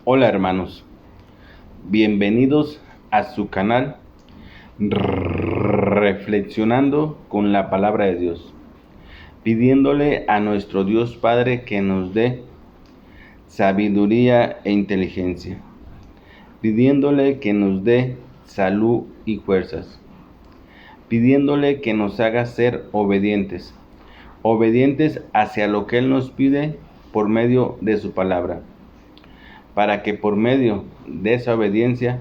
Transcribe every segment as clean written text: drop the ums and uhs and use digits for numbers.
Hola hermanos, bienvenidos a su canal Reflexionando con la Palabra de Dios, pidiéndole a nuestro Dios Padre que nos dé sabiduría e inteligencia, pidiéndole que nos dé salud y fuerzas, pidiéndole que nos haga ser obedientes hacia lo que Él nos pide por medio de su palabra, para que por medio de esa obediencia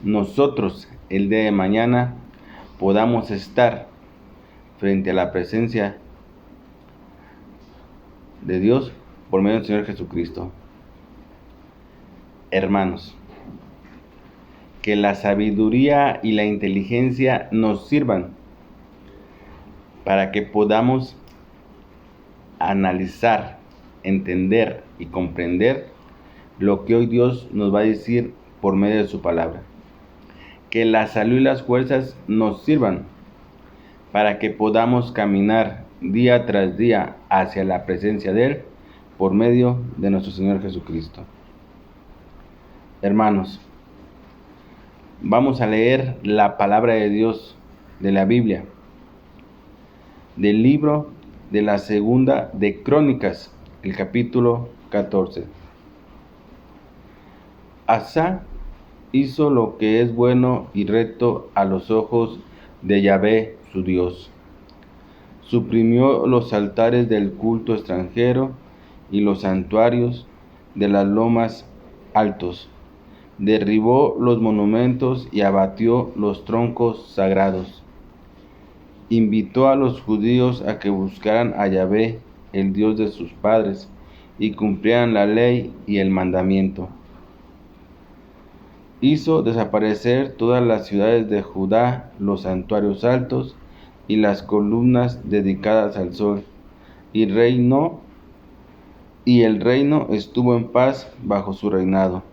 nosotros el día de mañana podamos estar frente a la presencia de Dios por medio del Señor Jesucristo. Hermanos, que la sabiduría y la inteligencia nos sirvan para que podamos analizar, entender y comprender lo que hoy Dios nos va a decir por medio de su palabra. Que la salud y las fuerzas nos sirvan para que podamos caminar día tras día hacia la presencia de Él por medio de nuestro Señor Jesucristo. Hermanos, vamos a leer la palabra de Dios de la Biblia, del libro de la segunda de Crónicas, el capítulo 14. Asa hizo lo que es bueno y recto a los ojos de Yahvé su Dios. Suprimió los altares del culto extranjero y los santuarios de las lomas altos. Derribó los monumentos y abatió los troncos sagrados. Invitó a los judíos a que buscaran a Yahvé, el Dios de sus padres, y cumplieran la ley y el mandamiento. Hizo desaparecer todas las ciudades de Judá, los santuarios altos y las columnas dedicadas al sol, y el reino estuvo en paz bajo su reinado.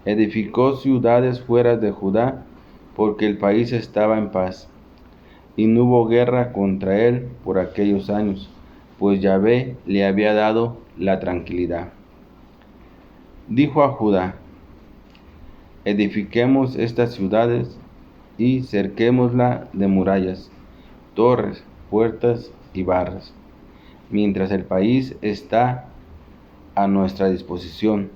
Edificó ciudades fuera de Judá, porque el país estaba en paz, y no hubo guerra contra él por aquellos años, pues Yahvé le había dado la tranquilidad. Dijo a Judá: edifiquemos estas ciudades y cerquémosla de murallas, torres, puertas y barras, mientras el país está a nuestra disposición,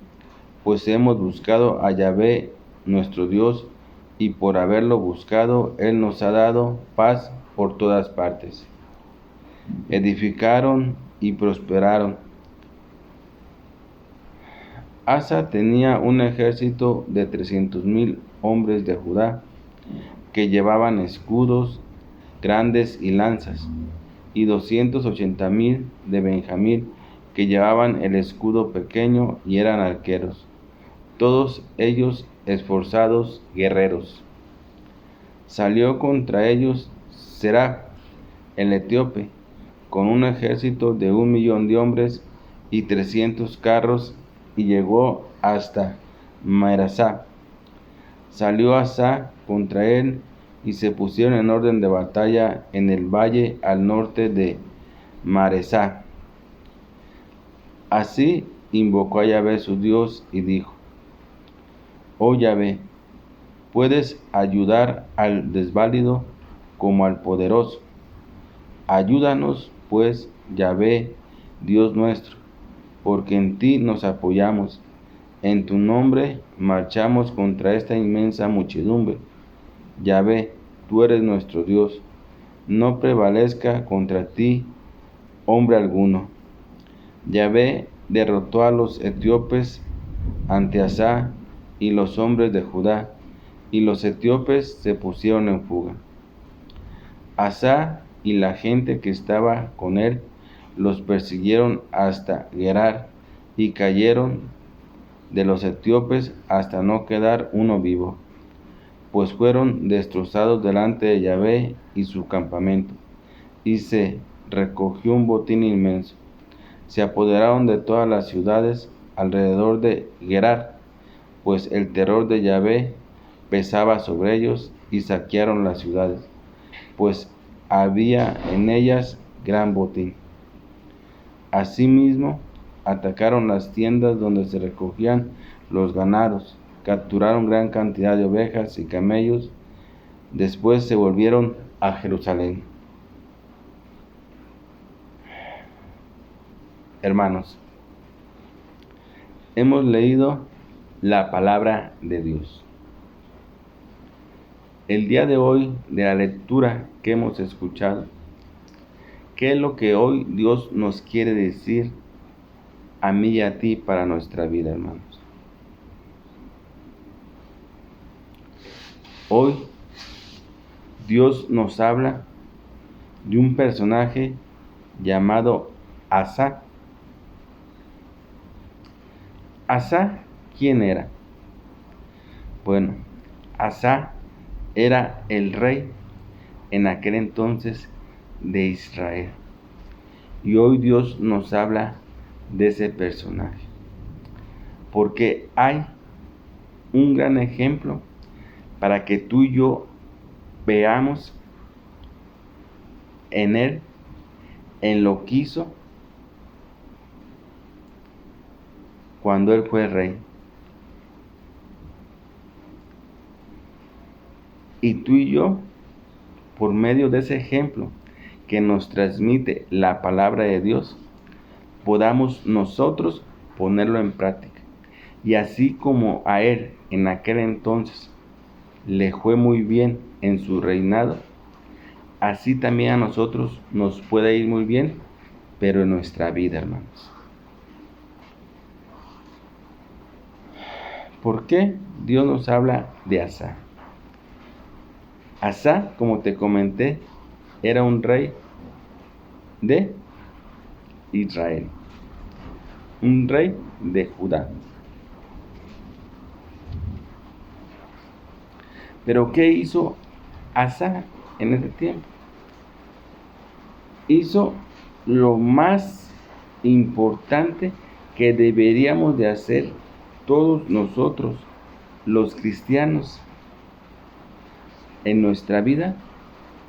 pues hemos buscado a Yahvé nuestro Dios, y por haberlo buscado, Él nos ha dado paz por todas partes. Edificaron y prosperaron. Asa tenía un ejército de 300,000 hombres de Judá, que llevaban escudos grandes y lanzas, y 280,000 de Benjamín, que llevaban el escudo pequeño y eran arqueros, todos ellos esforzados guerreros. Salió contra ellos Serach, el etíope, con un ejército de 1,000,000 de hombres y 300 carros, y llegó hasta Marasá. Salió Asa contra él, y se pusieron en orden de batalla en el valle al norte de Maresa. Así invocó a Yahvé su Dios y dijo: oh Yahvé, puedes ayudar al desválido como al poderoso. Ayúdanos pues, Yahvé, Dios nuestro, porque en ti nos apoyamos. En tu nombre marchamos contra esta inmensa muchedumbre. Yahvé, tú eres nuestro Dios. No prevalezca contra ti hombre alguno. Yahvé derrotó a los etíopes ante Asa y los hombres de Judá, y los etíopes se pusieron en fuga. Asa y la gente que estaba con él los persiguieron hasta Gerar, y cayeron de los etíopes hasta no quedar uno vivo, pues fueron destrozados delante de Yahvé y su campamento, y se recogió un botín inmenso. Se apoderaron de todas las ciudades alrededor de Gerar, pues el terror de Yahvé pesaba sobre ellos, y saquearon las ciudades, pues había en ellas gran botín. Asimismo, atacaron las tiendas donde se recogían los ganados, capturaron gran cantidad de ovejas y camellos. Después se volvieron a Jerusalén. Hermanos, hemos leído la palabra de Dios. El día de hoy, de la lectura que hemos escuchado, ¿qué es lo que hoy Dios nos quiere decir a mí y a ti para nuestra vida, hermanos? Hoy Dios nos habla de un personaje llamado Asa. Asa, ¿quién era? Bueno, Asa era el rey en aquel entonces de Israel. Y hoy Dios nos habla de ese personaje, porque hay un gran ejemplo para que tú y yo veamos en él, en lo que hizo cuando él fue rey. Y tú y yo, por medio de ese ejemplo que nos transmite la palabra de Dios, podamos nosotros ponerlo en práctica. Y así como a él en aquel entonces le fue muy bien en su reinado, así también a nosotros nos puede ir muy bien, pero en nuestra vida, hermanos. ¿Por qué Dios nos habla de Asa? Asa, como te comenté, era un rey de Israel, un rey de Judá. Pero ¿qué hizo Asa en ese tiempo? Hizo lo más importante que deberíamos de hacer todos nosotros, los cristianos, en nuestra vida,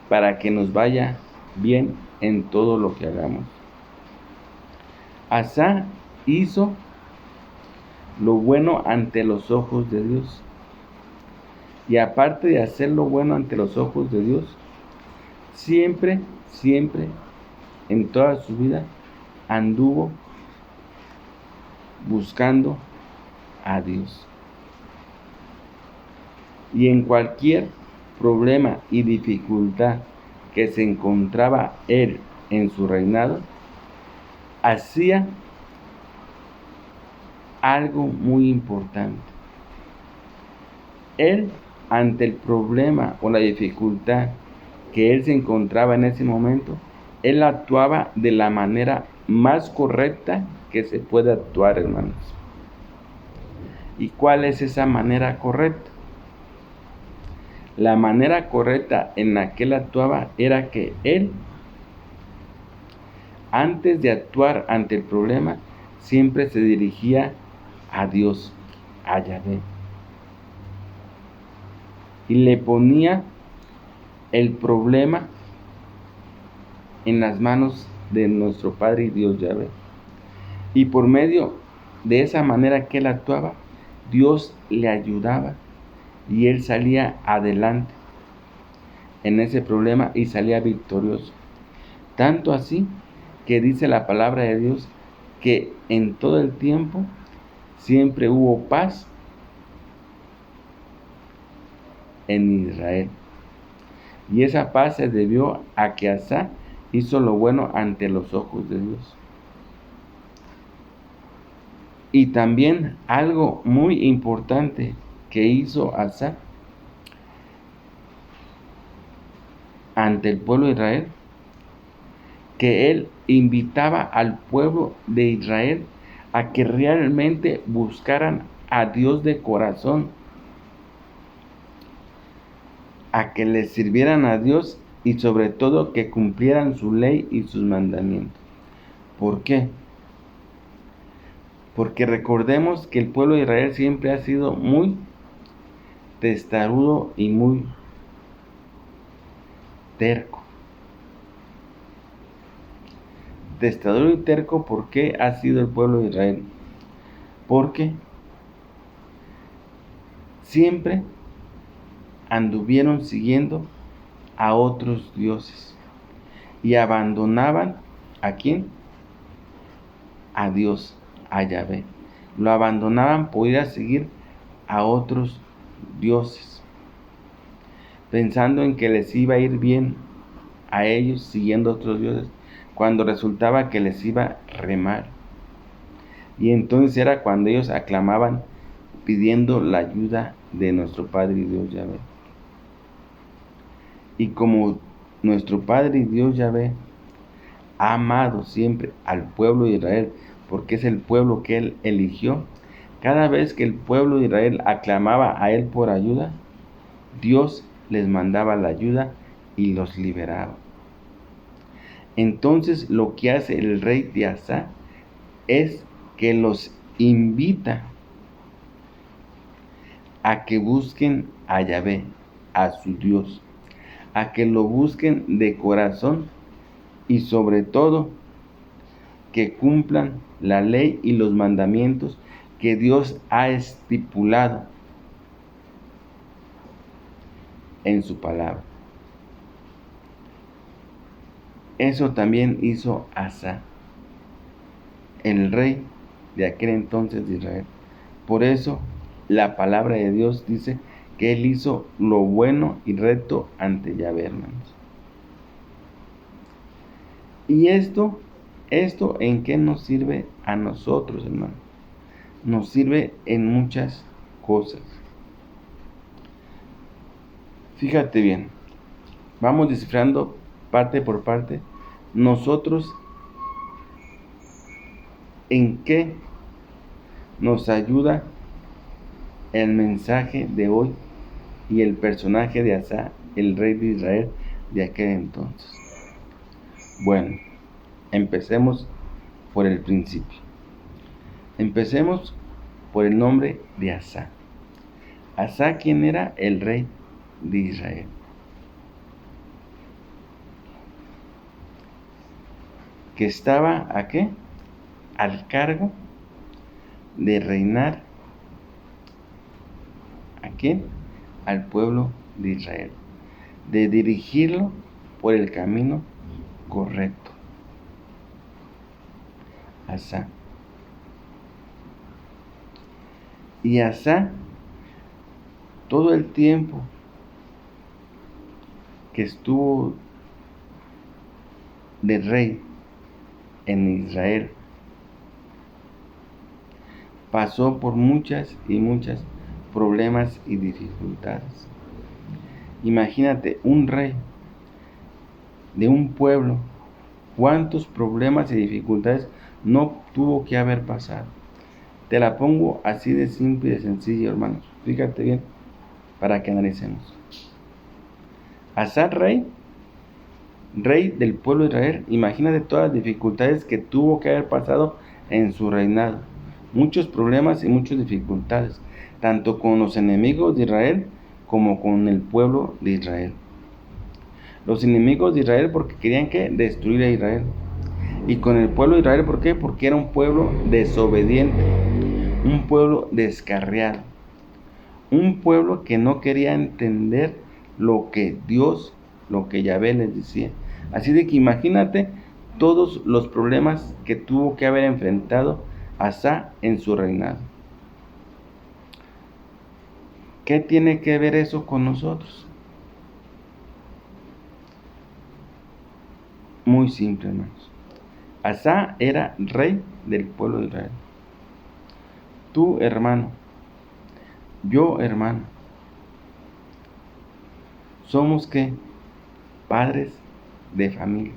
para que nos vaya bien en todo lo que hagamos. Asa hizo lo bueno ante los ojos de Dios. Y aparte de hacer lo bueno ante los ojos de Dios, siempre, en toda su vida, anduvo buscando a Dios. Y en cualquier problema y dificultad que se encontraba él en su reinado, hacía algo muy importante. Él, ante el problema o la dificultad que él se encontraba en ese momento, él actuaba de la manera más correcta que se puede actuar, hermanos. ¿Y cuál es esa manera correcta? La manera correcta en la que él actuaba era que él, antes de actuar ante el problema, siempre se dirigía a Dios, a Yahvé, y le ponía el problema en las manos de nuestro Padre y Dios Yahvé. Y por medio de esa manera que él actuaba, Dios le ayudaba y él salía adelante en ese problema y salía victorioso. Tanto así que dice la palabra de Dios que en todo el tiempo siempre hubo paz en Israel. Y esa paz se debió a que Asa hizo lo bueno ante los ojos de Dios. Y también algo muy importante que hizo Asa ante el pueblo de Israel, que él invitaba al pueblo de Israel a que realmente buscaran a Dios de corazón, a que le sirvieran a Dios y sobre todo que cumplieran su ley y sus mandamientos. ¿Por qué? Porque recordemos que el pueblo de Israel siempre ha sido muy testarudo y muy terco. testador y terco, ¿por qué ha sido el pueblo de Israel? Porque siempre anduvieron siguiendo a otros dioses y abandonaban ¿a quién? A Dios, a Yahvé. Lo abandonaban por ir a seguir a otros dioses, pensando en que les iba a ir bien a ellos siguiendo a otros dioses, cuando resultaba que les iba re mal. Y entonces era cuando ellos aclamaban pidiendo la ayuda de nuestro Padre y Dios Yahvé. Y como nuestro Padre y Dios Yahvé ha amado siempre al pueblo de Israel, porque es el pueblo que Él eligió, cada vez que el pueblo de Israel aclamaba a Él por ayuda, Dios les mandaba la ayuda y los liberaba. Entonces lo que hace el rey de Asa es que los invita a que busquen a Yahvé, a su Dios, a que lo busquen de corazón y sobre todo que cumplan la ley y los mandamientos que Dios ha estipulado en su palabra. Eso también hizo Asa, el rey de aquel entonces de Israel. Por eso la palabra de Dios dice que él hizo lo bueno y recto ante Yahvé, hermanos. ¿Y esto en qué nos sirve a nosotros, hermanos? Nos sirve en muchas cosas. Fíjate bien, vamos descifrando parte por parte. Nosotros, ¿en qué nos ayuda el mensaje de hoy y el personaje de Asa, el rey de Israel de aquel entonces? Bueno, empecemos por el principio. Empecemos por el nombre de Asa. Asa, ¿quién era? El rey de Israel. Que estaba ¿a qué? Al cargo de reinar ¿a quién? Al pueblo de Israel, de dirigirlo por el camino correcto. Asa. Y Asa, todo el tiempo que estuvo de rey en Israel, pasó por muchas problemas y dificultades. Imagínate, un rey de un pueblo, cuántos problemas y dificultades no tuvo que haber pasado. Te la pongo así de simple y de sencillo, hermanos. Fíjate bien para que analicemos. Asa, rey del pueblo de Israel, imagínate todas las dificultades que tuvo que haber pasado en su reinado. Muchos problemas y muchas dificultades, tanto con los enemigos de Israel como con el pueblo de Israel. Los enemigos de Israel porque querían que destruir a Israel. Y con el pueblo de Israel, ¿por qué? Porque era un pueblo desobediente, un pueblo descarriado, un pueblo que no quería entender lo que Dios, lo que Yahvé les decía. Así de que imagínate todos los problemas que tuvo que haber enfrentado Asa en su reinado. ¿Qué tiene que ver eso con nosotros? Muy simple, hermanos. Asa era rey del pueblo de Israel. Tú, hermano, yo, hermano, somos ¿qué? Padres de familia.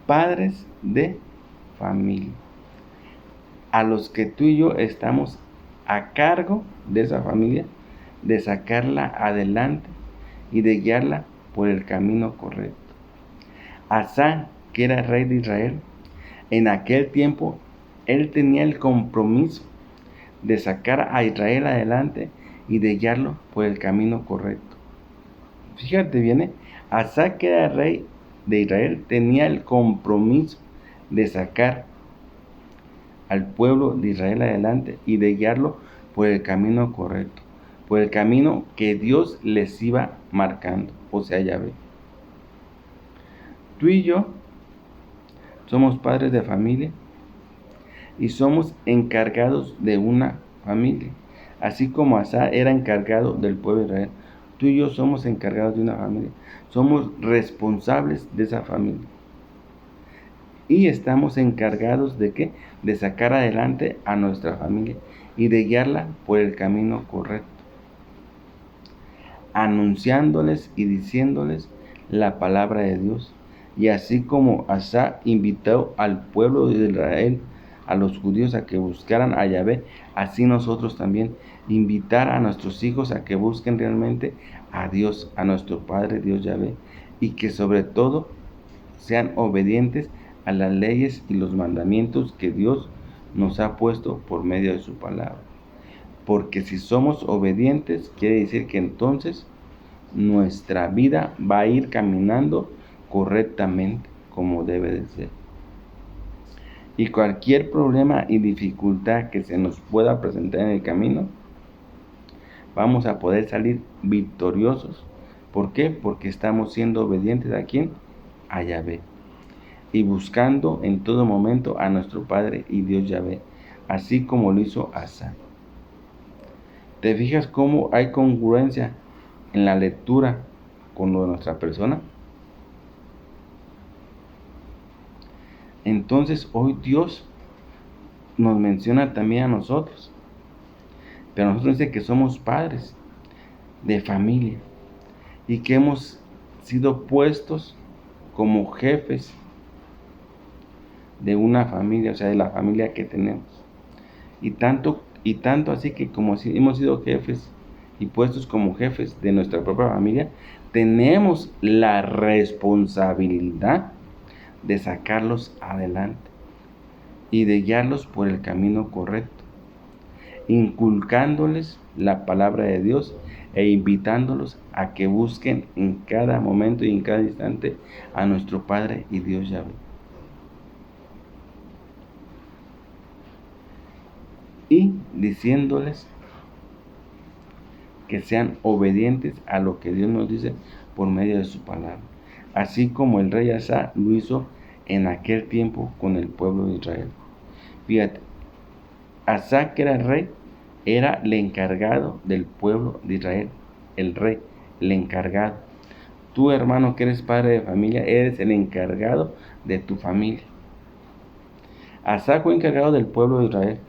Padres de familia. A los que tú y yo estamos a cargo de esa familia, de sacarla adelante y de guiarla por el camino correcto. Asa, que era rey de Israel, en aquel tiempo él tenía el compromiso de sacar a Israel adelante y de guiarlo por el camino correcto. Fíjate bien, Asa, que era rey de Israel tenía el compromiso de sacar al pueblo de Israel adelante y de guiarlo por el camino correcto, por el camino que Dios les iba marcando, o sea, Yahvé. Tú y yo somos padres de familia y somos encargados de una familia, así como Asa era encargado del pueblo de Israel. Tú y yo somos encargados de una familia, somos responsables de esa familia. Y estamos encargados ¿de qué? De sacar adelante a nuestra familia y de guiarla por el camino correcto, anunciándoles y diciéndoles la palabra de Dios. Y así como Asa invitó al pueblo de Israel, a los judíos, a que buscaran a Yahvé, así nosotros también invitar a nuestros hijos a que busquen realmente a Dios, a nuestro Padre Dios Yahvé, y que sobre todo sean obedientes a las leyes y los mandamientos que Dios nos ha puesto por medio de su palabra. Porque si somos obedientes, quiere decir que entonces nuestra vida va a ir caminando correctamente como debe de ser. Y cualquier problema y dificultad que se nos pueda presentar en el camino, vamos a poder salir victoriosos. ¿Por qué? Porque estamos siendo obedientes ¿a quién? A Yahvé. Y buscando en todo momento a nuestro Padre y Dios Yahvé, así como lo hizo Asa. ¿Te fijas cómo hay congruencia en la lectura con lo de nuestra persona? Entonces hoy Dios nos menciona también a nosotros, pero nosotros dice que somos padres de familia y que hemos sido puestos como jefes de una familia, o sea, de la familia que tenemos. Y tanto así que como si hemos sido jefes y puestos como jefes de nuestra propia familia, tenemos la responsabilidad de sacarlos adelante y de guiarlos por el camino correcto, inculcándoles la palabra de Dios e invitándolos a que busquen en cada momento y en cada instante a nuestro Padre y Dios Yahvé. Y diciéndoles que sean obedientes a lo que Dios nos dice por medio de su palabra, así como el rey Asa lo hizo en aquel tiempo con el pueblo de Israel. Fíjate, Asa, que era el rey, era el encargado del pueblo de Israel, el rey, el encargado. Tú, hermano, que eres padre de familia, eres el encargado de tu familia. Asa fue encargado del pueblo de Israel,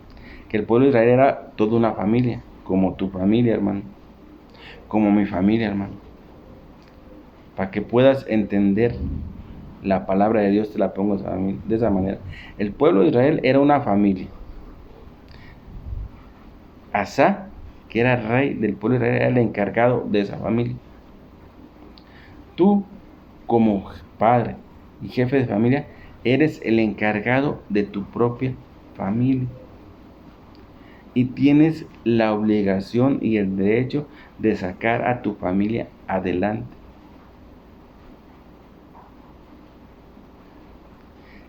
que el pueblo de Israel era toda una familia, como tu familia, hermano, como mi familia, hermano. Para que puedas entender la palabra de Dios, te la pongo de esa manera. El pueblo de Israel era una familia. Asa, que era rey del pueblo de Israel, era el encargado de esa familia. Tú, como padre y jefe de familia, eres el encargado de tu propia familia. Y tienes la obligación y el derecho de sacar a tu familia adelante.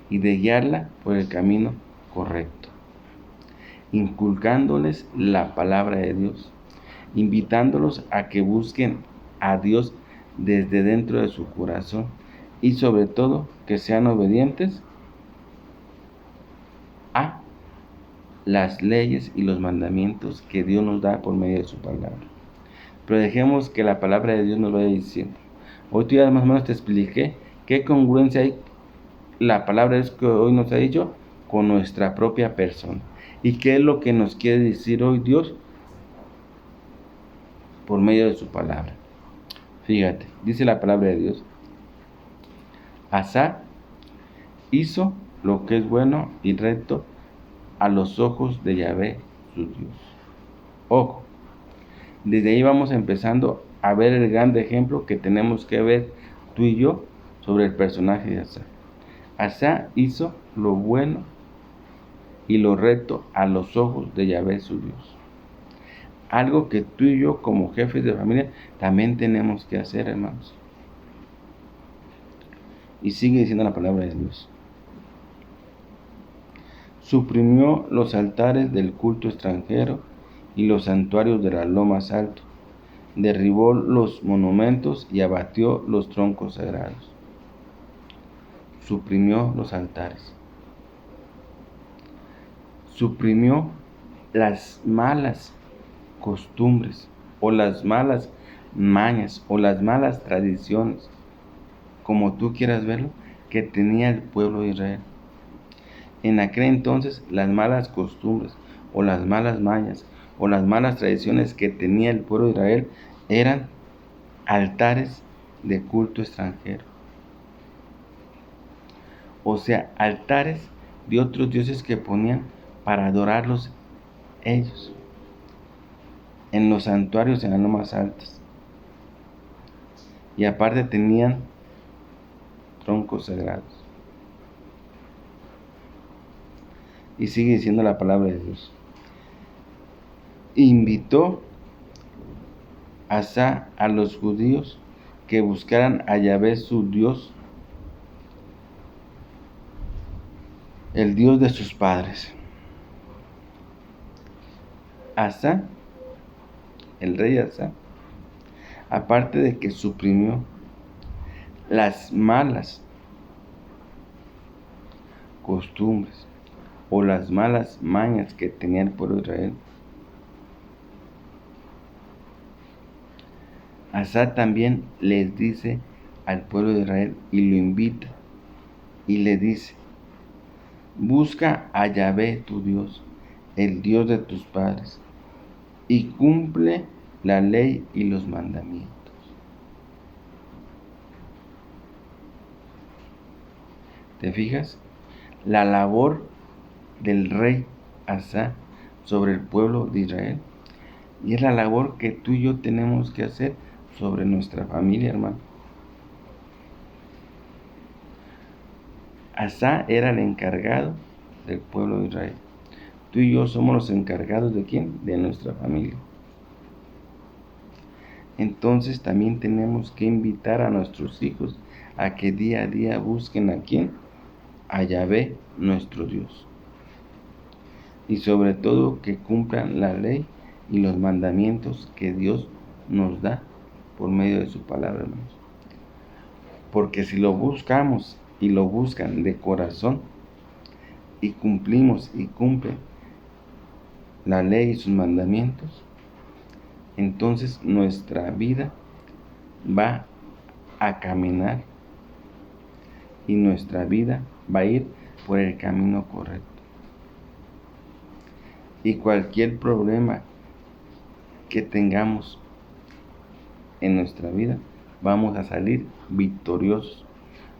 Y de guiarla por el camino correcto, inculcándoles la palabra de Dios, invitándolos a que busquen a Dios desde dentro de su corazón y sobre todo que sean obedientes a las leyes y los mandamientos que Dios nos da por medio de su palabra. Pero dejemos que la palabra de Dios nos vaya diciendo. Hoy tú ya más o menos te expliqué qué congruencia hay la palabra es que hoy nos ha dicho con nuestra propia persona. ¿Y qué es lo que nos quiere decir hoy Dios por medio de su palabra? Fíjate, dice la palabra de Dios. Asa hizo lo que es bueno y recto a los ojos de Yahvé, su Dios. Ojo, desde ahí vamos empezando a ver el gran ejemplo que tenemos que ver tú y yo sobre el personaje de Asa. Asa hizo lo bueno y lo recto a los ojos de Yahvé su Dios. Algo que tú y yo como jefes de familia también tenemos que hacer, hermanos. Y sigue diciendo la palabra de Dios. Suprimió los altares del culto extranjero y los santuarios de lo más alto. Derribó los monumentos y abatió los troncos sagrados. Suprimió los altares. Suprimió las malas costumbres o las malas mañas o las malas tradiciones, como tú quieras verlo, que tenía el pueblo de Israel. En aquel entonces, las malas costumbres o las malas mañas o las malas tradiciones que tenía el pueblo de Israel eran altares de culto extranjero. O sea, altares de otros dioses que ponían para adorarlos ellos en los santuarios en las lomas altas. Y aparte tenían troncos sagrados. Y sigue diciendo la palabra de Dios. Invitó Asa a los judíos que buscaran a Yahvé su Dios, el Dios de sus padres. Asa, el rey Asa, aparte de que suprimió las malas costumbres o las malas mañas que tenía el pueblo de Israel, Asa también les dice al pueblo de Israel y lo invita y le dice: busca a Yahvé tu Dios, el Dios de tus padres, y cumple la ley y los mandamientos. ¿Te fijas? La labor del rey Asa sobre el pueblo de Israel, y es la labor que tú y yo tenemos que hacer sobre nuestra familia, hermano. Asa era el encargado del pueblo de Israel. Tú y yo somos los encargados ¿de quién? De nuestra familia. Entonces también tenemos que invitar a nuestros hijos a que día a día busquen a quién, a Yahvé, nuestro Dios. Y sobre todo que cumplan la ley y los mandamientos que Dios nos da por medio de su palabra, hermanos. Porque si lo buscamos y lo buscan de corazón y cumplimos y cumplen la ley y sus mandamientos, entonces nuestra vida va a caminar y nuestra vida va a ir por el camino correcto. Y cualquier problema que tengamos en nuestra vida, vamos a salir victoriosos.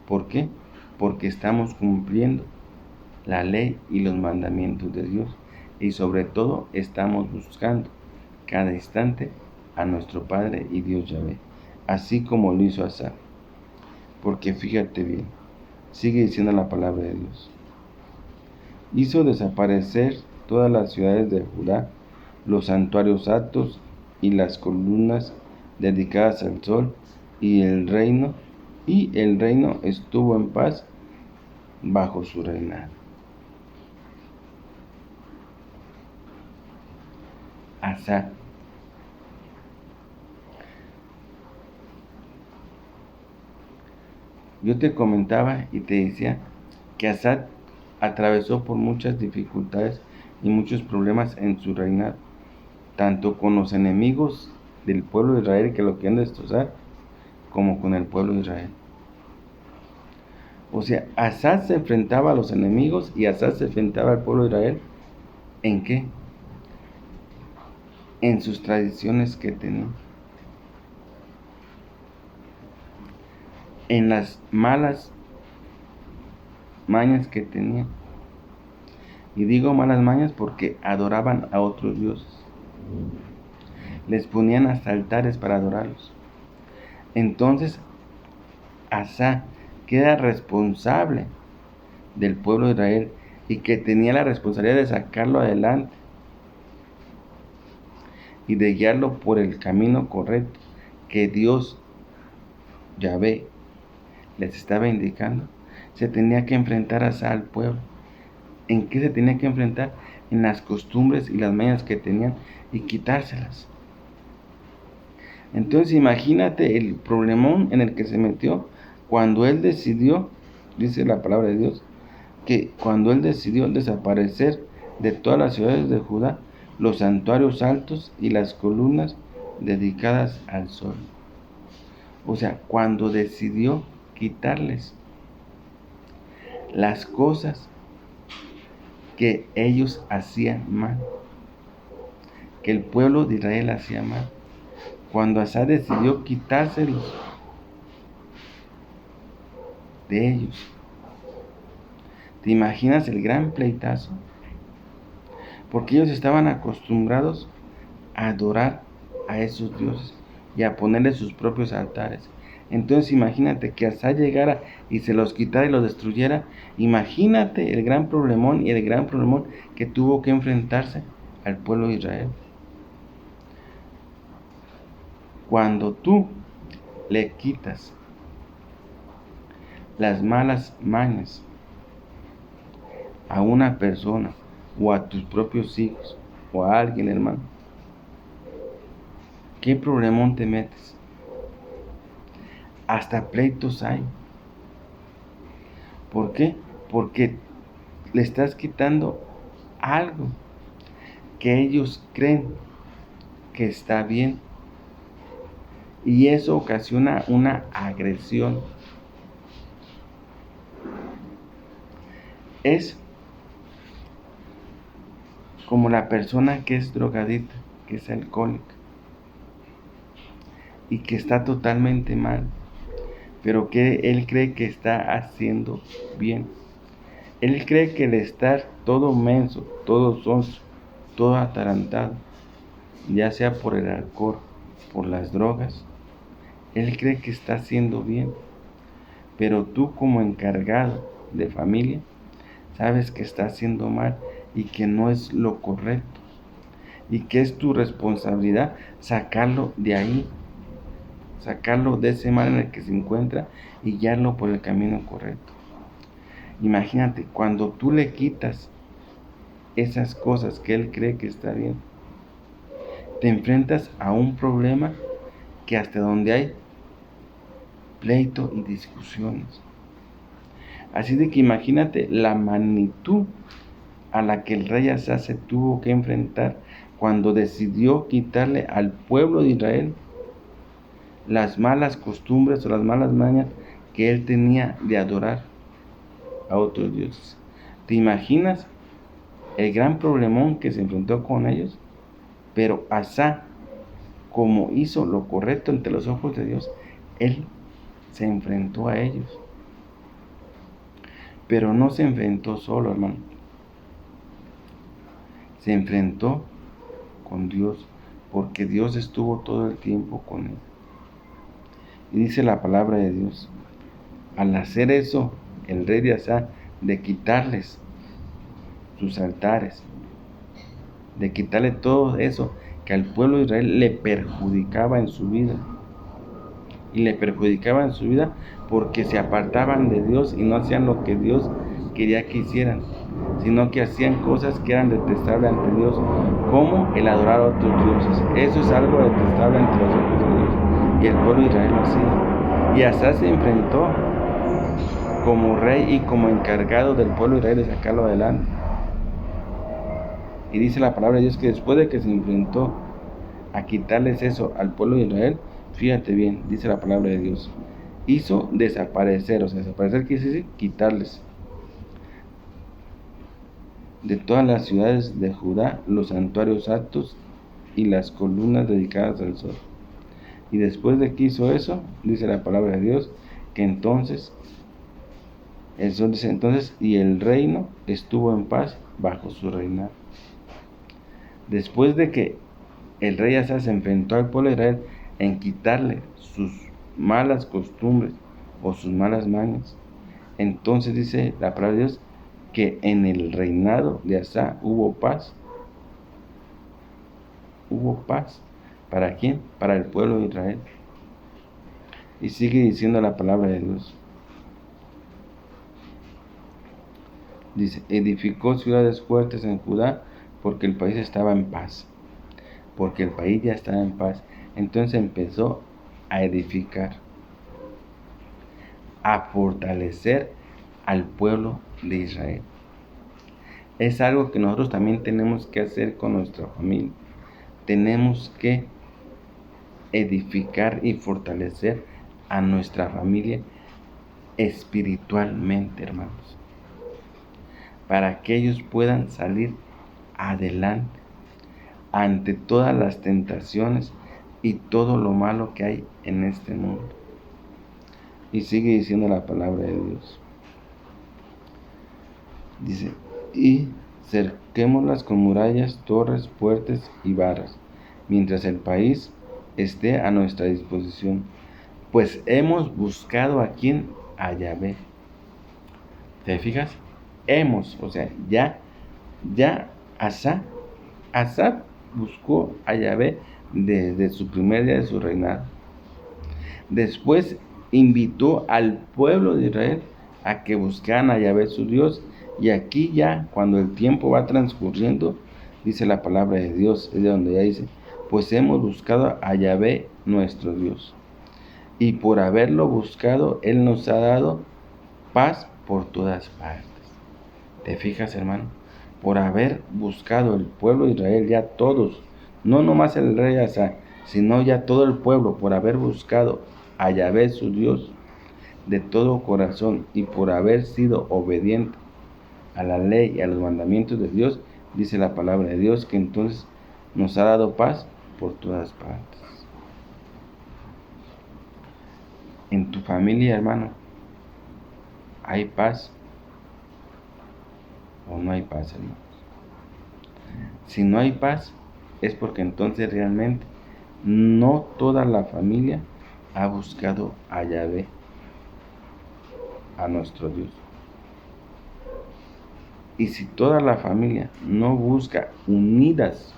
¿Por qué? Porque estamos cumpliendo la ley y los mandamientos de Dios. Y sobre todo estamos buscando cada instante a nuestro Padre y Dios Yahvé, así como lo hizo Asa. Porque fíjate bien, sigue diciendo la palabra de Dios. Hizo desaparecer todas las ciudades de Judá, los santuarios altos y las columnas dedicadas al sol, y el reino estuvo en paz bajo su reinado. Asa. Yo te comentaba y te decía que Asa atravesó por muchas dificultades y muchos problemas en su reinado, tanto con los enemigos del pueblo de Israel que lo quieren destrozar, como con el pueblo de Israel. O sea, Asa se enfrentaba a los enemigos y Asa se enfrentaba al pueblo de Israel. ¿En qué? En sus tradiciones que tenía, en las malas mañas que tenía. Y digo malas mañas porque adoraban a otros dioses. Les ponían hasta altares para adorarlos. Entonces, Asa, que era responsable del pueblo de Israel y que tenía la responsabilidad de sacarlo adelante y de guiarlo por el camino correcto que Dios, Yahvé, les estaba indicando, se tenía que enfrentar Asa al pueblo. ¿En qué se tenía que enfrentar? En las costumbres y las mañas que tenían y quitárselas. Entonces imagínate el problemón en el que se metió cuando él decidió, dice la palabra de Dios, que cuando él decidió desaparecer de todas las ciudades de Judá los santuarios altos y las columnas dedicadas al sol. O sea, cuando decidió quitarles las cosas que ellos hacían mal, que el pueblo de Israel hacía mal. Cuando Asa decidió quitárselos de ellos. ¿Te imaginas el gran pleitazo? Porque ellos estaban acostumbrados a adorar a esos dioses y a ponerle sus propios altares. Entonces imagínate que Asa llegara y se los quitara y los destruyera. Imagínate el gran problemón y el gran problemón que tuvo que enfrentarse al pueblo de Israel. Cuando tú le quitas las malas mañas a una persona o a tus propios hijos o a alguien, hermano, ¿qué problemón te metes? Hasta pleitos hay. ¿Por qué? Porque le estás quitando algo que ellos creen que está bien. Y eso ocasiona una agresión. Es como la persona que es drogadita, que es alcohólica y que está totalmente mal, pero que él cree que está haciendo bien. Él cree que el estar todo menso, todo sonso, todo atarantado, ya sea por el alcohol, por las drogas, él cree que está haciendo bien. Pero tú como encargado de familia, sabes que está haciendo mal y que no es lo correcto. Y que es tu responsabilidad sacarlo de ahí, sacarlo de ese mal en el que se encuentra y guiarlo por el camino correcto. Imagínate, cuando tú le quitas esas cosas que él cree que está bien, te enfrentas a un problema que hasta donde hay pleito y discusiones. Así de que imagínate la magnitud a la que el rey Asa se tuvo que enfrentar cuando decidió quitarle al pueblo de Israel las malas costumbres o las malas mañas que él tenía de adorar a otros dioses. ¿Te imaginas el gran problemón que se enfrentó con ellos? Pero Asa, como hizo lo correcto ante los ojos de Dios, él se enfrentó a ellos. Pero no se enfrentó solo, hermano. Se enfrentó con Dios, porque Dios estuvo todo el tiempo con él. Y dice la palabra de Dios, al hacer eso, el rey de Asa, de quitarles sus altares, de quitarle todo eso que al pueblo de Israel le perjudicaba en su vida. Y le perjudicaba en su vida porque se apartaban de Dios y no hacían lo que Dios quería que hicieran, sino que hacían cosas que eran detestables ante Dios, como el adorar a otros dioses. Eso es algo detestable ante los ojos de Dios, y el pueblo de Israel lo hacía. Y Asa se enfrentó como rey y como encargado del pueblo de Israel de sacarlo adelante. Y dice la palabra de Dios que después de que se enfrentó a quitarles eso al pueblo de Israel, fíjate bien, dice la palabra de Dios, hizo desaparecer, o sea, desaparecer quiere decir quitarles de todas las ciudades de Judá los santuarios altos y las columnas dedicadas al sol. Y después de que hizo eso, dice la palabra de Dios, que entonces, el sol dice entonces, y el reino estuvo en paz bajo su reinado. Después de que el rey Asa se enfrentó al pueblo de Israel en quitarle sus malas costumbres o sus malas mañas, entonces dice la palabra de Dios que en el reinado de Asa hubo paz. Hubo paz. ¿Para quién? Para el pueblo de Israel. Y sigue diciendo la palabra de Dios. Dice, edificó ciudades fuertes en Judá porque el país estaba en paz. Porque el país ya estaba en paz. Entonces empezó a edificar, a fortalecer al pueblo de Israel. Es algo que nosotros también tenemos que hacer con nuestra familia. Tenemos que edificar y fortalecer a nuestra familia espiritualmente, hermanos, para que ellos puedan salir adelante ante todas las tentaciones y todo lo malo que hay en este mundo. Y sigue diciendo la palabra de Dios. Dice, y cerquémoslas con murallas, torres, puertas y barras, mientras el país esté a nuestra disposición, pues hemos buscado a quien, a Yahvé. ¿Te fijas? O sea, ya Asa buscó a Yahvé desde su primer día de su reinado. Después invitó al pueblo de Israel a que buscaran a Yahvé su Dios. Y aquí ya, cuando el tiempo va transcurriendo, dice la palabra de Dios, es de donde ya dice, pues hemos buscado a Yahvé nuestro Dios. Y por haberlo buscado, Él nos ha dado paz por todas partes. ¿Te fijas, hermano? Por haber buscado el pueblo de Israel, ya todos, no nomás el rey Asa, sino ya todo el pueblo, por haber buscado a Yahvé su Dios de todo corazón y por haber sido obediente a la ley y a los mandamientos de Dios, dice la palabra de Dios, que entonces nos ha dado paz por todas partes. En tu familia, hermano, ¿hay paz o no hay paz, hermano? Si no hay paz, es porque entonces realmente no toda la familia ha buscado a Yahvé, a nuestro Dios. Y si toda la familia no busca unidos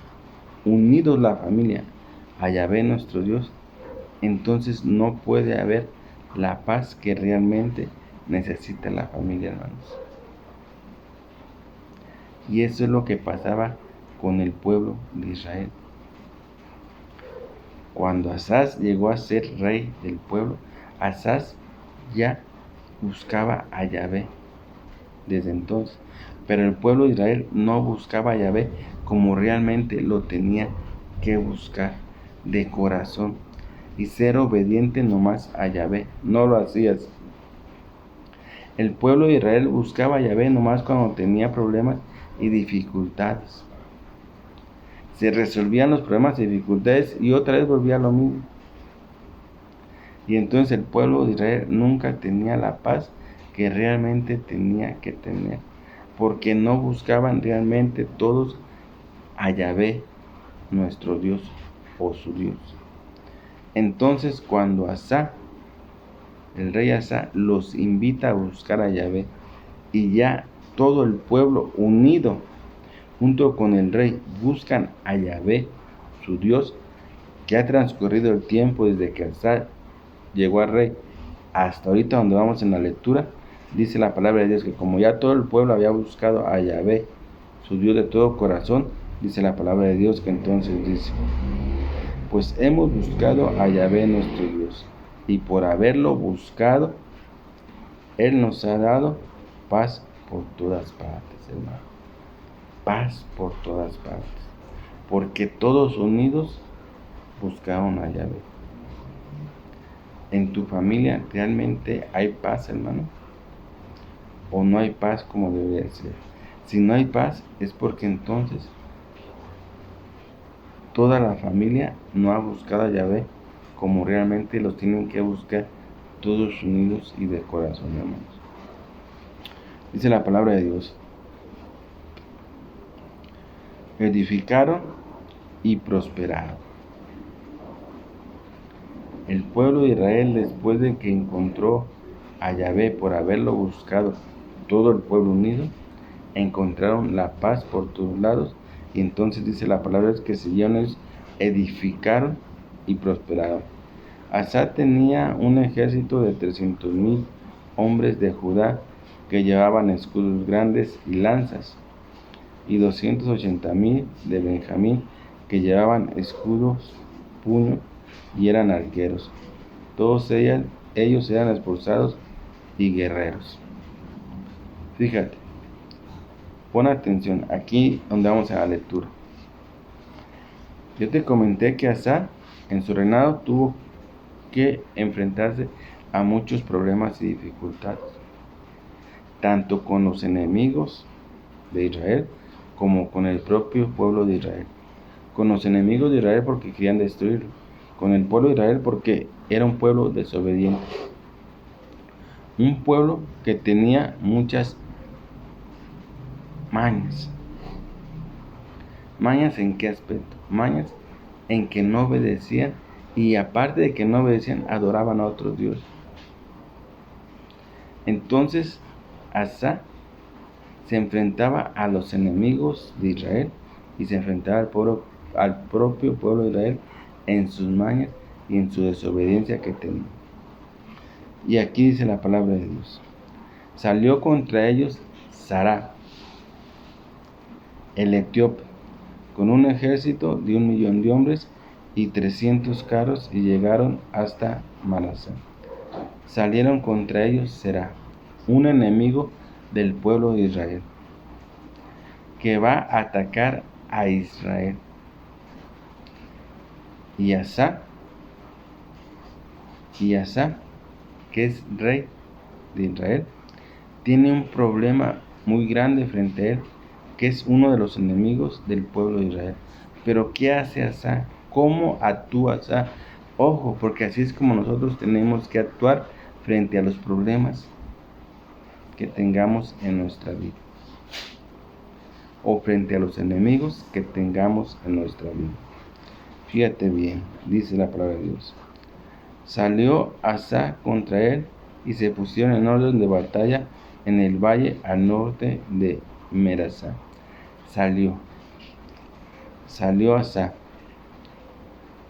la familia a Yahvé nuestro Dios, entonces no puede haber la paz que realmente necesita la familia, hermanos. Y eso es lo que pasaba con el pueblo de Israel. Cuando Asaz llegó a ser rey del pueblo, Asaz ya buscaba a Yahvé desde entonces. Pero el pueblo de Israel no buscaba a Yahvé como realmente lo tenía que buscar de corazón y ser obediente nomás a Yahvé. No lo hacías. El pueblo de Israel buscaba a Yahvé nomás cuando tenía problemas y dificultades. Se resolvían los problemas y dificultades y otra vez volvía a lo mismo. Y entonces el pueblo de Israel nunca tenía la paz que realmente tenía que tener, porque no buscaban realmente todos a Yahvé, nuestro Dios o su Dios. Entonces cuando Asa, el rey Asa, los invita a buscar a Yahvé, y ya todo el pueblo unido junto con el rey buscan a Yahvé, su Dios, que ha transcurrido el tiempo desde que Asa llegó al rey hasta ahorita donde vamos en la lectura, dice la palabra de Dios que como ya todo el pueblo había buscado a Yahvé, su Dios de todo corazón, dice la palabra de Dios que entonces dice, pues hemos buscado a Yahvé nuestro Dios, y por haberlo buscado, Él nos ha dado paz por todas partes, hermano. Paz por todas partes, porque todos unidos buscaron a Yahvé. ¿En tu familia realmente hay paz, hermano? ¿O no hay paz como debería ser? Si no hay paz es porque entonces toda la familia no ha buscado a Yahvé como realmente los tienen que buscar, todos unidos y de corazón, hermanos. Dice la palabra de Dios: edificaron y prosperaron. El pueblo de Israel, después de que encontró a Yahvé por haberlo buscado, todo el pueblo unido, encontraron la paz por todos lados. Y entonces dice la palabra que siguieron, edificaron y prosperaron. Asa tenía un ejército de 300,000 hombres de Judá que llevaban escudos grandes y lanzas, y 280,000 de Benjamín, que llevaban escudos, puño, y eran arqueros. Todos ellos eran esforzados y guerreros. Fíjate, pon atención aquí donde vamos a la lectura. Yo te comenté que Asa en su reinado tuvo que enfrentarse a muchos problemas y dificultades, tanto con los enemigos de Israel como con el propio pueblo de Israel. Con los enemigos de Israel porque querían destruirlo, con el pueblo de Israel porque era un pueblo desobediente, un pueblo que tenía muchas mañas. ¿Mañas en qué aspecto? Mañas en que no obedecían, y aparte de que no obedecían, adoraban a otros dioses. Entonces Asa se enfrentaba a los enemigos de Israel y se enfrentaba al propio pueblo de Israel en sus mañas y en su desobediencia que tenía. Y aquí dice la palabra de Dios: salió contra ellos Sará, el etíope, con un ejército de 1,000,000 de hombres y 300 carros, y llegaron hasta Marasá. Salieron contra ellos Será, un enemigo del pueblo de Israel, que va a atacar a Israel. Y Asa, que es rey de Israel, tiene un problema muy grande frente a él, que es uno de los enemigos del pueblo de Israel. Pero ¿qué hace Asa? ¿Cómo actúa Asa? Ojo, porque así es como nosotros tenemos que actuar frente a los problemas que tengamos en nuestra vida, o frente a los enemigos que tengamos en nuestra vida. Fíjate bien, dice la palabra de Dios: salió Asa contra él, y se pusieron en orden de batalla en el valle al norte de Marasá. Salió Asa.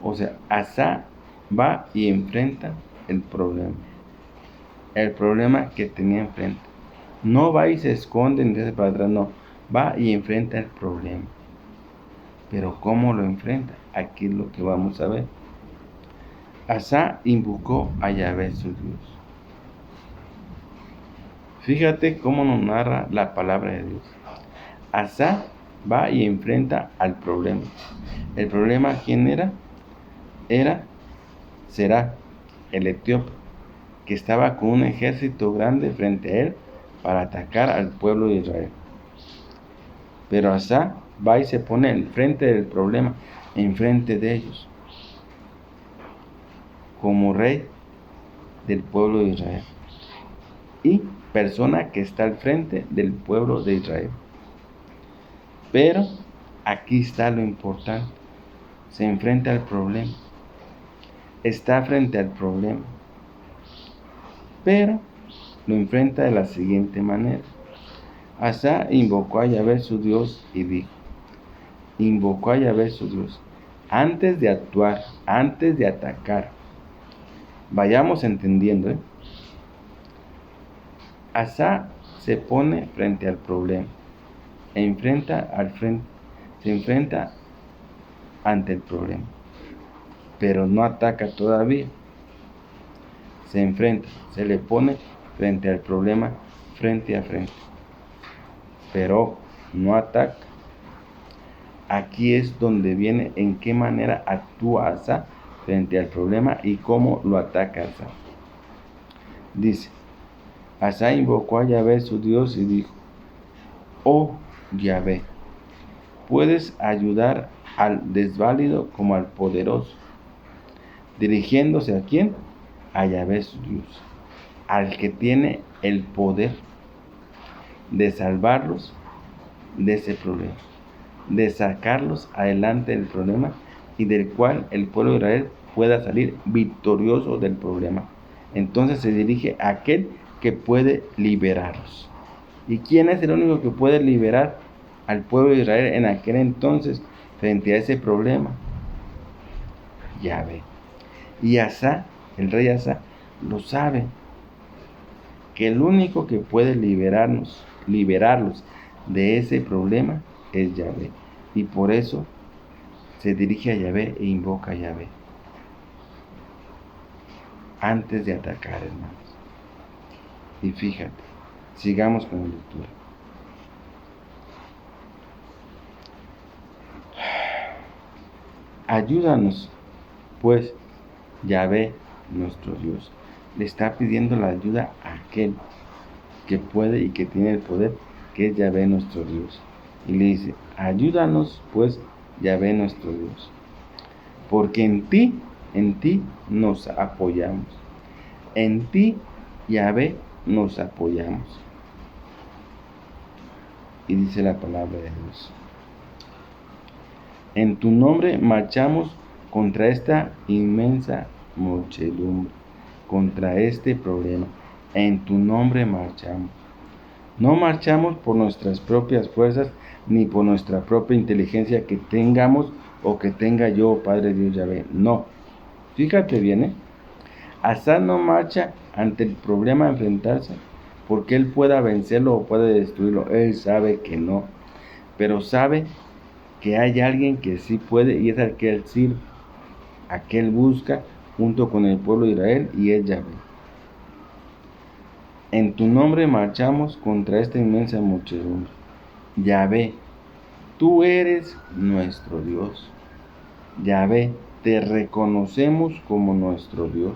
O sea, Asa va y enfrenta el problema que tenía enfrente. No va y se esconde ni se hace para atrás, no. Va y enfrenta el problema. Pero ¿cómo lo enfrenta? Aquí es lo que vamos a ver. Asa invocó a Yahvé su Dios. Fíjate cómo nos narra la palabra de Dios. Asa va y enfrenta al problema. ¿El problema quién era? Será el etíope, que estaba con un ejército grande frente a él para atacar al pueblo de Israel. Pero Asa va y se pone enfrente del problema, enfrente de ellos, como rey del pueblo de Israel y persona que está al frente del pueblo de Israel. Pero aquí está lo importante: se enfrenta al problema, está frente al problema, pero lo enfrenta de la siguiente manera. Asa invocó a Yahvé su Dios y dijo, invocó a Yahvé su Dios, antes de actuar, antes de atacar. Vayamos entendiendo, Asa se pone frente al problema, se enfrenta ante el problema, pero no ataca todavía. Se enfrenta, se le pone frente al problema, frente a frente, pero no ataca. Aquí es donde viene en qué manera actúa Asa frente al problema y cómo lo ataca Asa. Dice: Asa invocó a Yahvé su Dios y dijo: oh Yahvé, puedes ayudar al desválido como al poderoso. Dirigiéndose ¿a quién? A Yahvé su Dios, al que tiene el poder de salvarlos de ese problema, de sacarlos adelante del problema, y del cual el pueblo de Israel pueda salir victorioso del problema. Entonces se dirige a aquel que puede liberarlos. ¿Y quién es el único que puede liberar al pueblo de Israel en aquel entonces frente a ese problema? Yahvé. Y Asa, el rey Asa, lo sabe, que el único que puede liberarlos de ese problema es Yahvé. Y por eso se dirige a Yahvé e invoca a Yahvé antes de atacar, hermanos. Y fíjate, sigamos con la lectura. Ayúdanos, pues, Yahvé, nuestro Dios. Le está pidiendo la ayuda a aquel que puede y que tiene el poder, que es Yahvé, nuestro Dios. Y le dice, ayúdanos, pues, Yahvé, nuestro Dios. Porque en ti nos apoyamos. En ti, Yahvé, nos apoyamos. Y dice la palabra de Dios. En tu nombre marchamos contra esta inmensa muchedumbre, contra este problema. En tu nombre marchamos. No marchamos por nuestras propias fuerzas, ni por nuestra propia inteligencia que tengamos o que tenga yo, Padre Dios Yahvé. No. Fíjate bien, Asa no marcha ante el problema a enfrentarse porque él pueda vencerlo o pueda destruirlo. Él sabe que no, pero sabe que hay alguien que sí puede y es al que él sirve, a que él busca junto con el pueblo de Israel, y es Yahvé. En tu nombre marchamos contra esta inmensa muchedumbre. Yahvé, tú eres nuestro Dios. Yahvé, te reconocemos como nuestro Dios,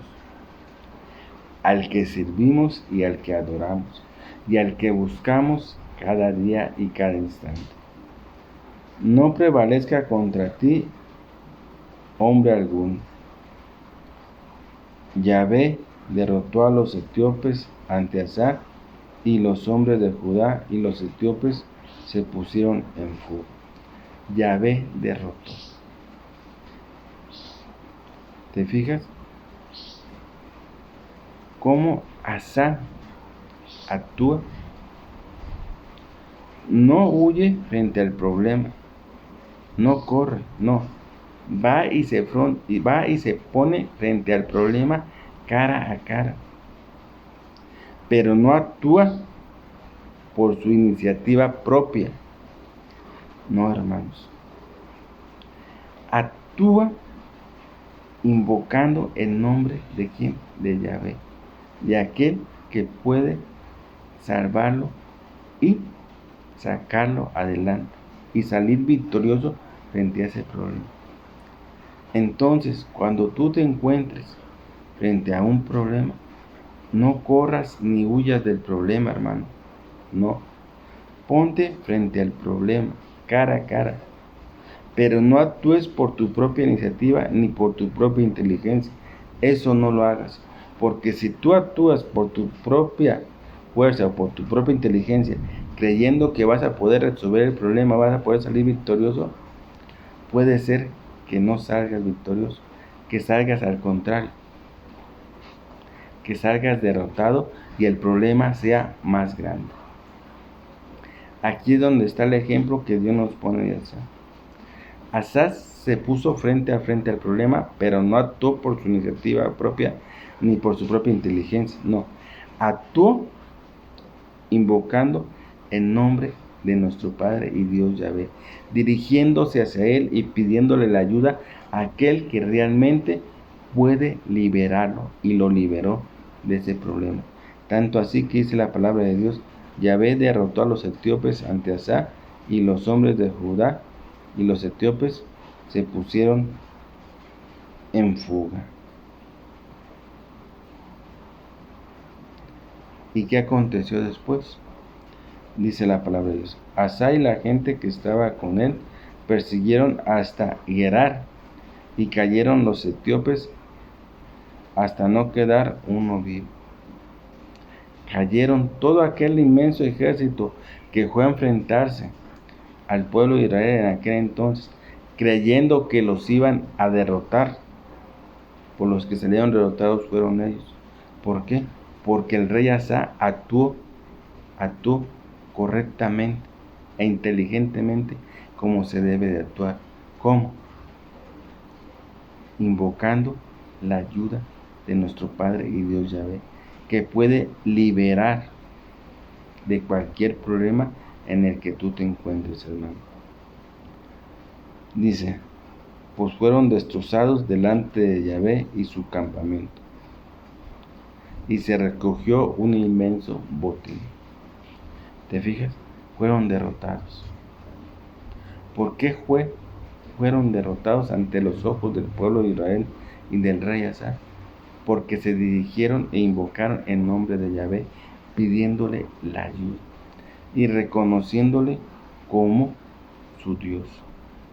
al que servimos y al que adoramos, y al que buscamos cada día y cada instante. No prevalezca contra ti hombre alguno. Yahvé derrotó a los etíopes ante Asa, y los hombres de Judá y los etíopes se pusieron en fuga. Yahvé derrotó. ¿Te fijas? Cómo Asa actúa. No huye frente al problema. No corre, no. Va y se pone frente al problema cara a cara. Pero no actúa por su iniciativa propia. No, hermanos. Actúa invocando el nombre de quién, de Yahvé, de aquel que puede salvarlo y sacarlo adelante y salir victorioso frente a ese problema. Entonces, cuando tú te encuentres frente a un problema, no corras ni huyas del problema, hermano. No. Ponte frente al problema, cara a cara. Pero no actúes por tu propia iniciativa ni por tu propia inteligencia. Eso no lo hagas. Porque si tú actúas por tu propia fuerza o por tu propia inteligencia, creyendo que vas a poder resolver el problema, vas a poder salir victorioso, puede ser que no salgas victorioso, que salgas al contrario, que salgas derrotado y el problema sea más grande. Aquí es donde está el ejemplo que Dios nos pone de Asa. Asa se puso frente a frente al problema, pero no actuó por su iniciativa propia ni por su propia inteligencia, no. Actuó invocando el nombre de nuestro Padre y Dios Yahvé, dirigiéndose hacia Él y pidiéndole la ayuda a aquel que realmente puede liberarlo, y lo liberó de ese problema. Tanto así que dice la palabra de Dios, Yahvé derrotó a los etíopes ante Asa, y los hombres de Judá y los etíopes se pusieron en fuga. ¿Y qué aconteció después? Dice la palabra de Dios. Asa y la gente que estaba con él persiguieron hasta Gerar, y cayeron los etíopes hasta no quedar uno vivo. Cayeron todo aquel inmenso ejército que fue a enfrentarse al pueblo de Israel en aquel entonces, creyendo que los iban a derrotar. Por los que salieron derrotados fueron ellos. ¿Por qué? Porque el rey Asa actuó correctamente e inteligentemente como se debe de actuar. ¿Cómo? Invocando la ayuda de nuestro Padre y Dios Yahvé, que puede liberar de cualquier problema en el que tú te encuentres, hermano. Dice, pues fueron destrozados delante de Yahvé y su campamento, y se recogió un inmenso botín. ¿Te fijas? Fueron derrotados. ¿Por qué fueron derrotados ante los ojos del pueblo de Israel y del rey Asa? Porque se dirigieron e invocaron el nombre de Yahvé, pidiéndole la ayuda y reconociéndole como su Dios,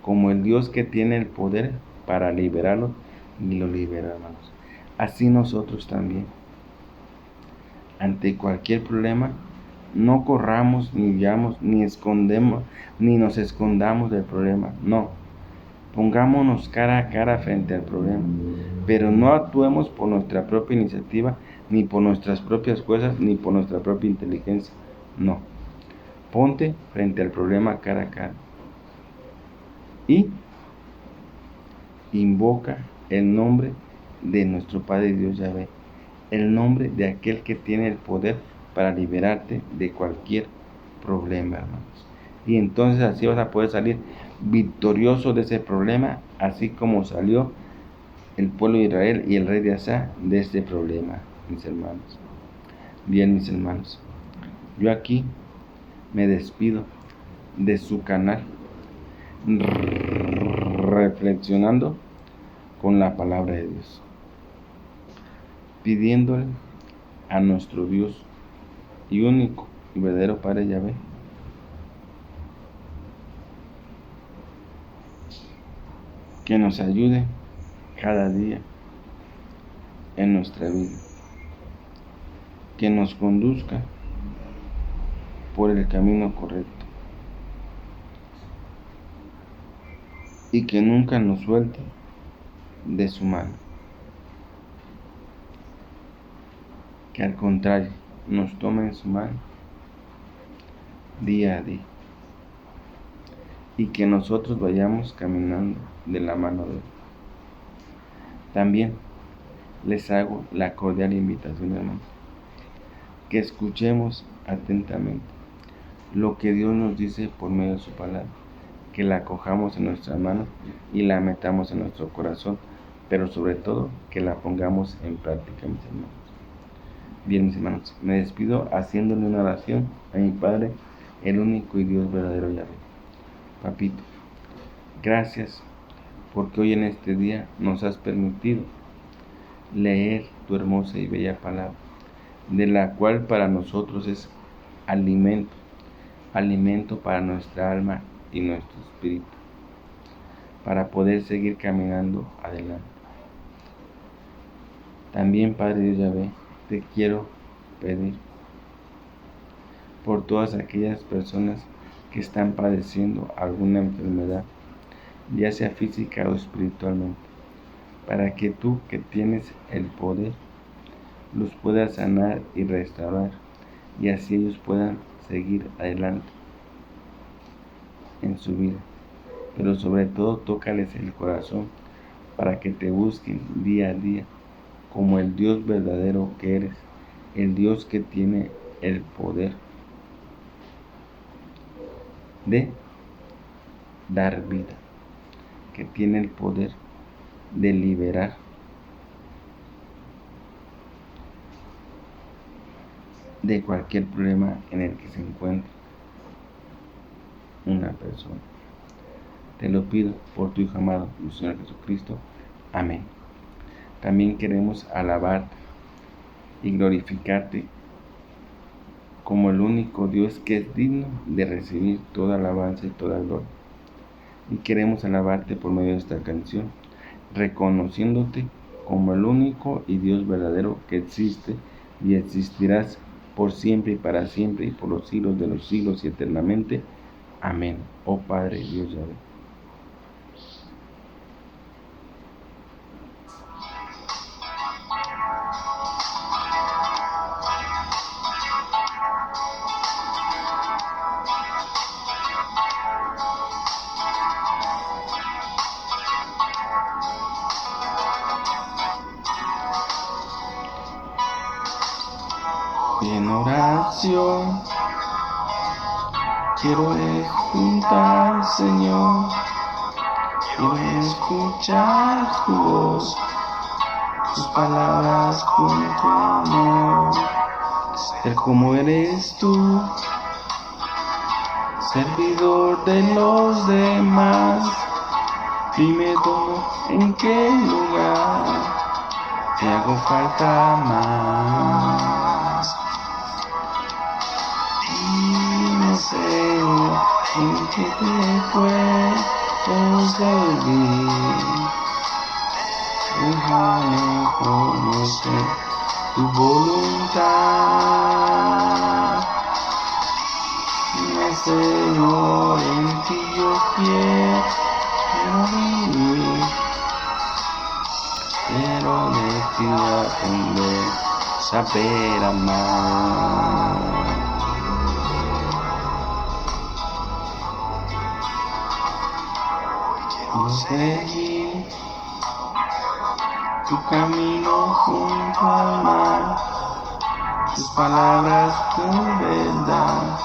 como el Dios que tiene el poder para liberarlos, y lo libera, hermanos. Así nosotros también, ante cualquier problema, no corramos, ni huyamos, ni nos escondamos del problema. No, pongámonos cara a cara frente al problema, pero no actuemos por nuestra propia iniciativa, ni por nuestras propias fuerzas, ni por nuestra propia inteligencia. No, ponte frente al problema cara a cara y invoca el nombre de nuestro Padre Dios Yahvé, el nombre de aquel que tiene el poder para liberarte de cualquier problema, hermanos. Y entonces así vas a poder salir victorioso de ese problema, así como salió el pueblo de Israel y el rey de Asa de este problema, mis hermanos. Bien, mis hermanos, yo aquí me despido de su canal, reflexionando con la palabra de Dios, pidiéndole a nuestro Dios y único y verdadero Padre Yahvé que nos ayude cada día en nuestra vida, que nos conduzca por el camino correcto y que nunca nos suelte de su mano, que al contrario nos tome en su mano día a día y que nosotros vayamos caminando de la mano de Él. También les hago la cordial invitación, hermanos, que escuchemos atentamente lo que Dios nos dice por medio de su palabra, que la acojamos en nuestras manos y la metamos en nuestro corazón, pero sobre todo que la pongamos en práctica, mis hermanos. Bien, mis hermanos, me despido haciéndole una oración a mi Padre, el único y Dios verdadero Yahvé. Papito, gracias porque hoy en este día nos has permitido leer tu hermosa y bella palabra, de la cual para nosotros es alimento para nuestra alma y nuestro espíritu, para poder seguir caminando adelante. También, Padre Dios Yahvé, te quiero pedir por todas aquellas personas que están padeciendo alguna enfermedad, ya sea física o espiritualmente, para que tú, que tienes el poder, los puedas sanar y restaurar, y así ellos puedan seguir adelante en su vida. Pero sobre todo, tócales el corazón para que te busquen día a día como el Dios verdadero que eres, el Dios que tiene el poder de dar vida, que tiene el poder de liberar de cualquier problema en el que se encuentre una persona. Te lo pido por tu Hijo amado, mi Señor Jesucristo. Amén. También queremos alabarte y glorificarte como el único Dios que es digno de recibir toda alabanza y toda gloria. Y queremos alabarte por medio de esta canción, reconociéndote como el único y Dios verdadero que existe y existirás por siempre y para siempre y por los siglos de los siglos y eternamente. Amén. Oh Padre Dios Yahvé. Y en oración quiero escuchar, Señor. Quiero escuchar tu voz, tus palabras con tu amor. Ser como eres tú, servidor de los demás. Dime dónde, en qué lugar te hago falta más. Dime, Señor, en qué te puedo servir. Déjame conocer tu voluntad. Dime, Señor, en ti yo quiero vivir. Quiero de ti aprender, saber amar. Quiero seguir tu camino junto al mar, tus palabras, tu verdad,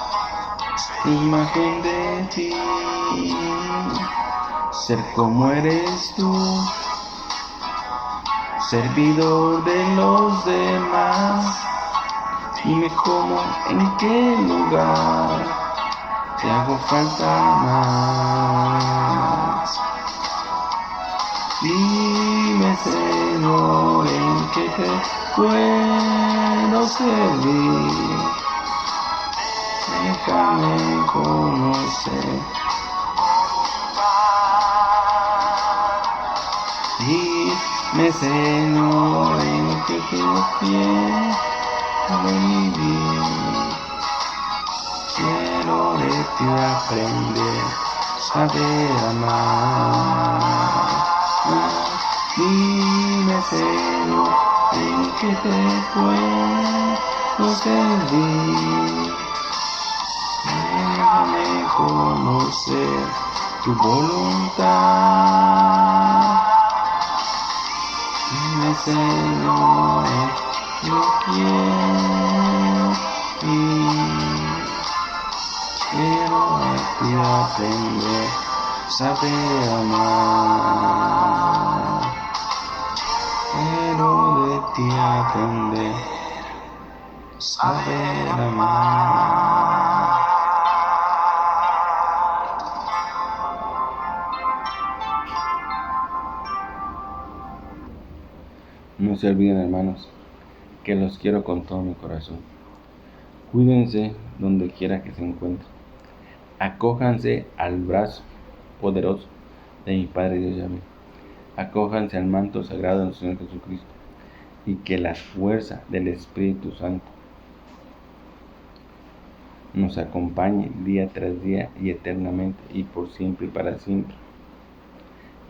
tu imagen de ti. Ser como eres tú, servidor de los demás. Dime cómo, en qué lugar te hago falta más. Dime, Señor, en qué te puedo servir. Déjame conocer. Dime, Señor, en qué te quiero vivir. Quiero de ti aprender, saber amar. Dime, Señor, en qué te puedo servir. Déjame conocer tu voluntad. Dime, Señor, yo quiero ir. Quiero de ti aprender, saber amar. Quiero de ti aprender, saber amar. No se olviden, hermanos, que los quiero con todo mi corazón. Cuídense donde quiera que se encuentren. Acójanse al brazo poderoso de mi Padre Dios Yahvé. Acójanse al manto sagrado del Señor Jesucristo. Y que la fuerza del Espíritu Santo nos acompañe día tras día y eternamente y por siempre y para siempre.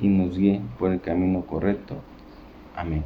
Y nos guíe por el camino correcto. Amén.